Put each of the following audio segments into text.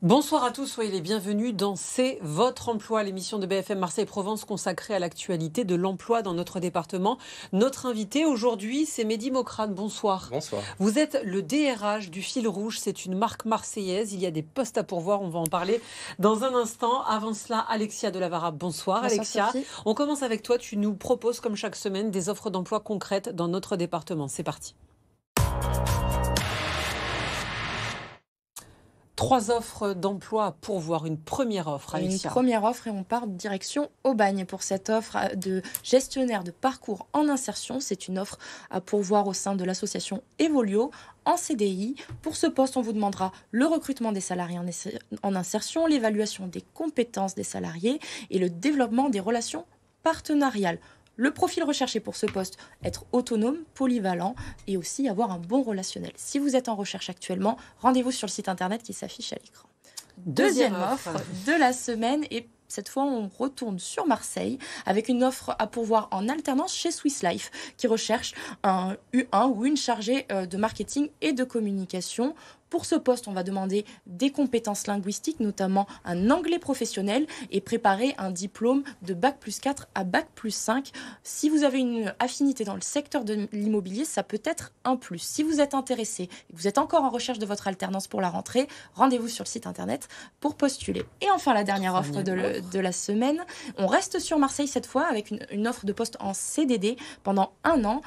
Bonsoir à tous, soyez les bienvenus dans C'est votre emploi, l'émission de BFM Marseille-Provence consacrée à l'actualité de l'emploi dans notre département. Notre invité aujourd'hui, c'est Mehdi Mokrane. Bonsoir. Bonsoir. Vous êtes le DRH du Fil Rouge, c'est une marque marseillaise. Il y a des postes à pourvoir, on va en parler dans un instant. Avant cela, Alexia Delavara. Bonsoir, Alexia. Sophie. On commence avec toi. Tu nous proposes, comme chaque semaine, des offres d'emploi concrètes dans notre département. C'est parti. 3 offres d'emploi à pourvoir. Une première offre, Alexia. Une première offre et on part direction Aubagne pour cette offre de gestionnaire de parcours en insertion. C'est une offre à pourvoir au sein de l'association Evolio en CDI. Pour ce poste, on vous demandera le recrutement des salariés en insertion, l'évaluation des compétences des salariés et le développement des relations partenariales. Le profil recherché pour ce poste, être autonome, polyvalent et aussi avoir un bon relationnel. Si vous êtes en recherche actuellement, rendez-vous sur le site internet qui s'affiche à l'écran. Deuxième offre de la semaine et cette fois, on retourne sur Marseille avec une offre à pourvoir en alternance chez Swiss Life qui recherche un U1 ou une chargée de marketing et de communication. Pour ce poste, on va demander des compétences linguistiques, notamment un anglais professionnel et préparer un diplôme de Bac+4 à Bac+5. Si vous avez une affinité dans le secteur de l'immobilier, ça peut être un plus. Si vous êtes intéressé et que vous êtes encore en recherche de votre alternance pour la rentrée, rendez-vous sur le site internet pour postuler. Et enfin, la dernière offre de la semaine. On reste sur Marseille cette fois avec une offre de poste en CDD pendant 1 an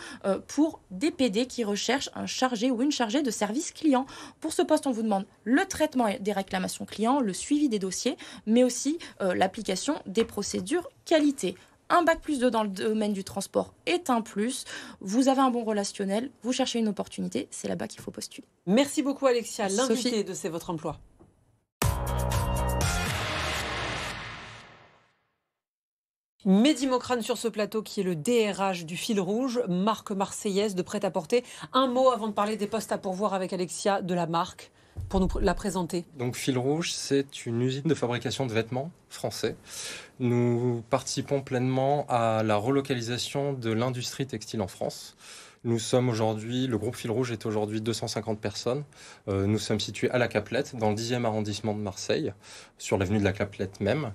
pour des PD qui recherchent un chargé ou une chargée de service client. Pour ce poste, on vous demande le traitement des réclamations clients, le suivi des dossiers, mais aussi l'application des procédures qualité. Un Bac+2 dans le domaine du transport est un plus. Vous avez un bon relationnel, vous cherchez une opportunité, c'est là-bas qu'il faut postuler. Merci beaucoup, Alexia, l'invité Sophie. de C'est votre emploi. Mehdi Mokrane sur ce plateau qui est le DRH du Fil Rouge, marque marseillaise de prêt-à-porter. Un mot avant de parler des postes à pourvoir avec Alexia de la marque pour nous la présenter. Donc Fil Rouge, c'est une usine de fabrication de vêtements français. Nous participons pleinement à la relocalisation de l'industrie textile en France. Nous sommes aujourd'hui, le groupe Fil Rouge est aujourd'hui 250 personnes. Nous sommes situés à la Caplette, dans le 10e arrondissement de Marseille, sur l'avenue de la Caplette même.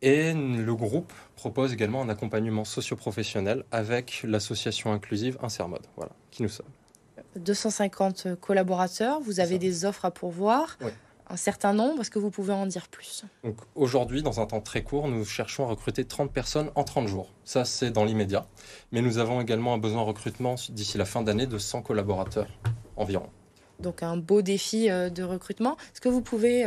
Et le groupe propose également un accompagnement socio-professionnel avec l'association inclusive Insermode, voilà, qui nous sommes. 250 collaborateurs, vous avez des offres à pourvoir, oui. Un certain nombre, est-ce que vous pouvez en dire plus ? Donc aujourd'hui, dans un temps très court, nous cherchons à recruter 30 personnes en 30 jours. Ça, c'est dans l'immédiat. Mais nous avons également un besoin de recrutement d'ici la fin d'année de 100 collaborateurs environ. Donc un beau défi de recrutement. Est-ce que vous pouvez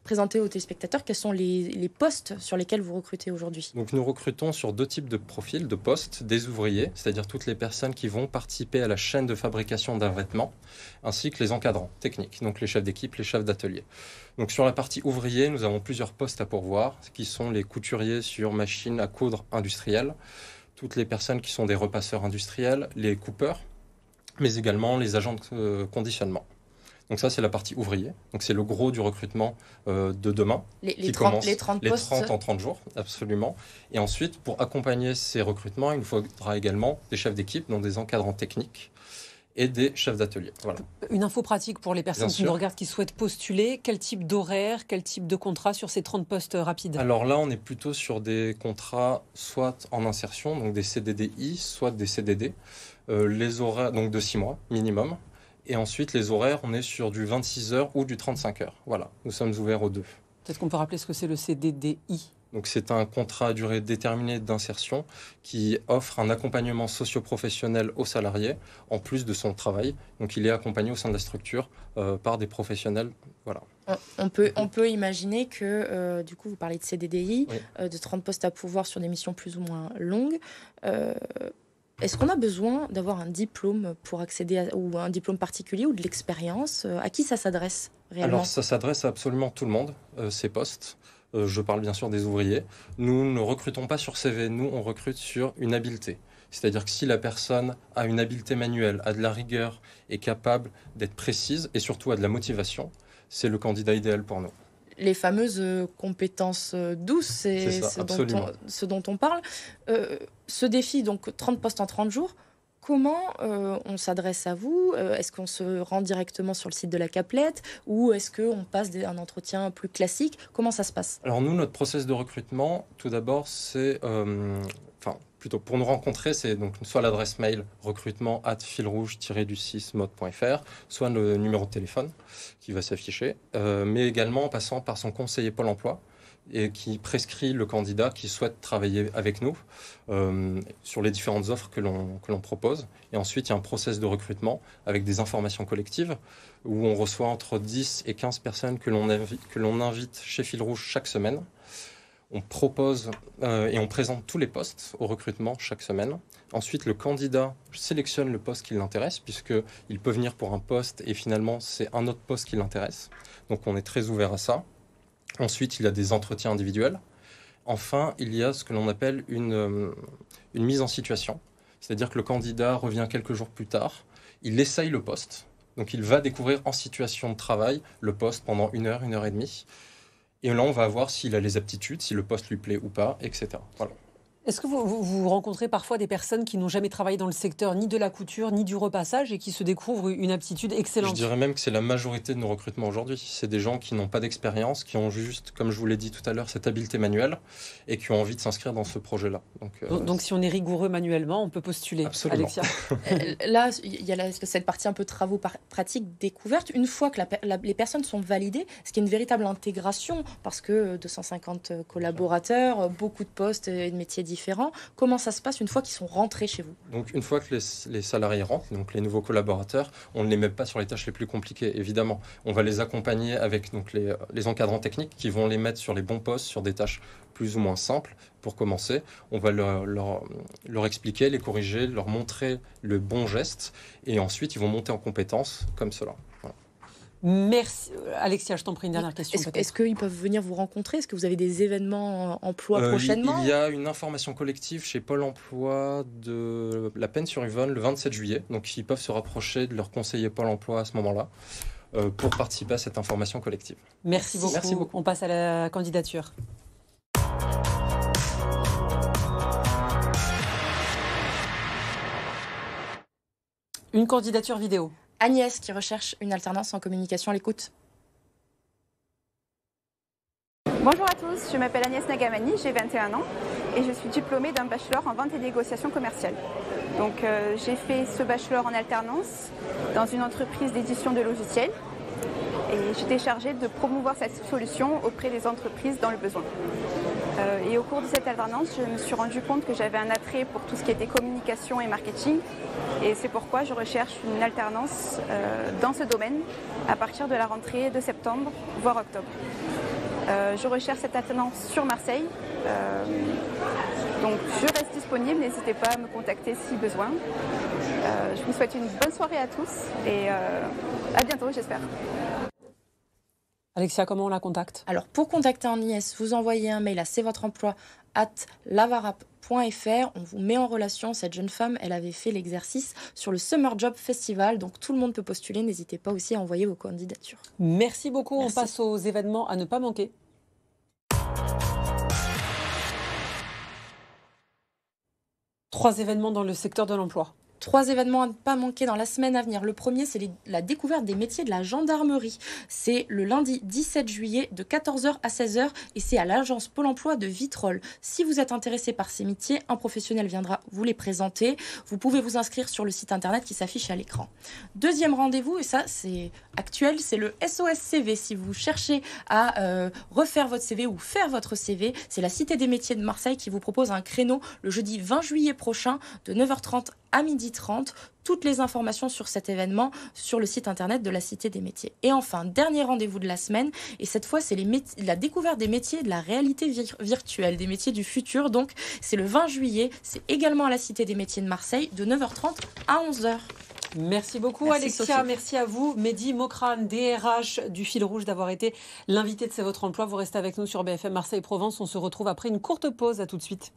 présenter aux téléspectateurs quels sont les postes sur lesquels vous recrutez aujourd'hui ? Donc nous recrutons sur 2 types de profils, de postes, des ouvriers, c'est-à-dire toutes les personnes qui vont participer à la chaîne de fabrication d'un vêtement, ainsi que les encadrants techniques, donc les chefs d'équipe, les chefs d'atelier. Donc sur la partie ouvrier, nous avons plusieurs postes à pourvoir, qui sont les couturiers sur machine à coudre industrielle, toutes les personnes qui sont des repasseurs industriels, les coupeurs, mais également les agents de conditionnement. Donc ça, c'est la partie ouvrier. Donc c'est le gros du recrutement de demain. Les 30 postes. 30 en 30 jours, absolument. Et ensuite, pour accompagner ces recrutements, il nous faudra également des chefs d'équipe, donc des encadrants techniques et des chefs d'atelier. Voilà. Une info pratique pour les personnes qui nous regardent, qui souhaitent postuler. Quel type d'horaire, quel type de contrat sur ces 30 postes rapides ? Alors là, on est plutôt sur des contrats soit en insertion, donc des CDDI, soit des CDD. Les horaires, donc de 6 mois minimum. Et ensuite, les horaires, on est sur du 26 heures ou du 35 heures. Voilà, nous sommes ouverts aux deux. Peut-être qu'on peut rappeler ce que c'est le CDDI. Donc c'est un contrat à durée déterminée d'insertion qui offre un accompagnement socio-professionnel aux salariés en plus de son travail. Donc il est accompagné au sein de la structure par des professionnels. Voilà. On peut imaginer que, du coup, vous parlez de CDDI, oui. De 30 postes à pourvoir sur des missions plus ou moins longues. Est-ce qu'on a besoin d'avoir un diplôme pour accéder ou un diplôme particulier ou de l'expérience ? À qui ça s'adresse réellement ? Alors ça s'adresse à absolument tout le monde, ces postes. Je parle bien sûr des ouvriers. Nous ne recrutons pas sur CV, nous on recrute sur une habileté. C'est-à-dire que si la personne a une habileté manuelle, a de la rigueur, est capable d'être précise et surtout a de la motivation, c'est le candidat idéal pour nous. Les fameuses compétences douces, c'est ce dont on parle. Ce défi, donc 30 postes en 30 jours, comment on s'adresse à vous? Est-ce qu'on se rend directement sur le site de la Caplette ou est-ce qu'on passe un entretien plus classique? Comment ça se passe? Alors nous, notre process de recrutement, tout d'abord, c'est... plutôt pour nous rencontrer, c'est donc soit l'adresse mail recrutement@filrouge-du6mode.fr, soit le numéro de téléphone qui va s'afficher, mais également en passant par son conseiller Pôle emploi et qui prescrit le candidat qui souhaite travailler avec nous sur les différentes offres que l'on propose. Et ensuite, il y a un process de recrutement avec des informations collectives où on reçoit entre 10 et 15 personnes que l'on invite chez Fil Rouge chaque semaine. On propose et on présente tous les postes au recrutement chaque semaine. Ensuite, le candidat sélectionne le poste qui l'intéresse, puisqu'il peut venir pour un poste et finalement, c'est un autre poste qui l'intéresse. Donc, on est très ouvert à ça. Ensuite, il y a des entretiens individuels. Enfin, il y a ce que l'on appelle une mise en situation. C'est-à-dire que le candidat revient quelques jours plus tard, il essaye le poste. Donc, il va découvrir en situation de travail le poste pendant 1 heure, 1 heure et demie. Et là, on va voir s'il a les aptitudes, si le poste lui plaît ou pas, etc. Voilà. Est-ce que vous rencontrez parfois des personnes qui n'ont jamais travaillé dans le secteur ni de la couture ni du repassage et qui se découvrent une aptitude excellente? Je dirais même que c'est la majorité de nos recrutements aujourd'hui. C'est des gens qui n'ont pas d'expérience, qui ont juste, comme je vous l'ai dit tout à l'heure, cette habileté manuelle et qui ont envie de s'inscrire dans ce projet-là. Donc si on est rigoureux manuellement, on peut postuler. Absolument. Alexia. Là, il y a cette partie un peu travaux pratiques découverte. Une fois que les personnes sont validées, est-ce qu'il y a une véritable intégration? Parce que 250 collaborateurs, beaucoup de postes et de métiers différents. Comment ça se passe une fois qu'ils sont rentrés chez vous? Donc une fois que les salariés rentrent, donc les nouveaux collaborateurs, on ne les met pas sur les tâches les plus compliquées, évidemment. On va les accompagner avec donc, les encadrants techniques qui vont les mettre sur les bons postes, sur des tâches plus ou moins simples. Pour commencer, on va leur expliquer, les corriger, leur montrer le bon geste et ensuite ils vont monter en compétences comme cela. Voilà. Merci. Alexia, je t'en prie, une dernière question. Est-ce qu'ils peuvent venir vous rencontrer? Est-ce que vous avez des événements emploi prochainement? Il y a une information collective chez Pôle emploi de la Peine-sur-Yvonne le 27 juillet. Donc ils peuvent se rapprocher de leur conseiller Pôle emploi à ce moment-là pour participer à cette information collective. Merci beaucoup. Merci beaucoup. On passe à la candidature. Une candidature vidéo. Agnès qui recherche une alternance en communication à l'écoute. Bonjour à tous, je m'appelle Agnès Nagamani, j'ai 21 ans et je suis diplômée d'un bachelor en vente et négociation commerciale. Donc j'ai fait ce bachelor en alternance dans une entreprise d'édition de logiciels et j'étais chargée de promouvoir cette solution auprès des entreprises dans le besoin. Et au cours de cette alternance, je me suis rendu compte que j'avais un attrait pour tout ce qui était communication et marketing. Et c'est pourquoi je recherche une alternance dans ce domaine à partir de la rentrée de septembre, voire octobre. Je recherche cette alternance sur Marseille. Donc je reste disponible, n'hésitez pas à me contacter si besoin. Je vous souhaite une bonne soirée à tous et à bientôt, j'espère. Alexia, comment on la contacte? Alors, pour contacter Agnès, vous envoyez un mail à cvotreemploi@lavarap.fr. On vous met en relation. Cette jeune femme, elle avait fait l'exercice sur le Summer Job Festival. Donc, tout le monde peut postuler. N'hésitez pas aussi à envoyer vos candidatures. Merci beaucoup. Merci. On passe aux événements à ne pas manquer. Trois événements dans le secteur de l'emploi. 3 événements à ne pas manquer dans la semaine à venir. Le premier, c'est la découverte des métiers de la gendarmerie. C'est le lundi 17 juillet de 14h à 16h et c'est à l'agence Pôle emploi de Vitrolles. Si vous êtes intéressé par ces métiers, un professionnel viendra vous les présenter. Vous pouvez vous inscrire sur le site internet qui s'affiche à l'écran. Deuxième rendez-vous, et ça c'est actuel, c'est le SOS CV. Si vous cherchez à refaire votre CV ou faire votre CV, c'est la Cité des métiers de Marseille qui vous propose un créneau le jeudi 20 juillet prochain de 9h30 à 12h30. Toutes les informations sur cet événement sur le site internet de la Cité des métiers. Et enfin, dernier rendez-vous de la semaine, et cette fois c'est la découverte des métiers de la réalité virtuelle, des métiers du futur. Donc c'est le 20 juillet, c'est également à la Cité des métiers de Marseille de 9h30 à 11h. Merci beaucoup Merci, Alexia, Sophie. merci à vous. Mehdi Mokrane, DRH du Fil Rouge, d'avoir été l'invité de C'est votre emploi. Vous restez avec nous sur BFM Marseille Provence. On se retrouve après une courte pause. À tout de suite.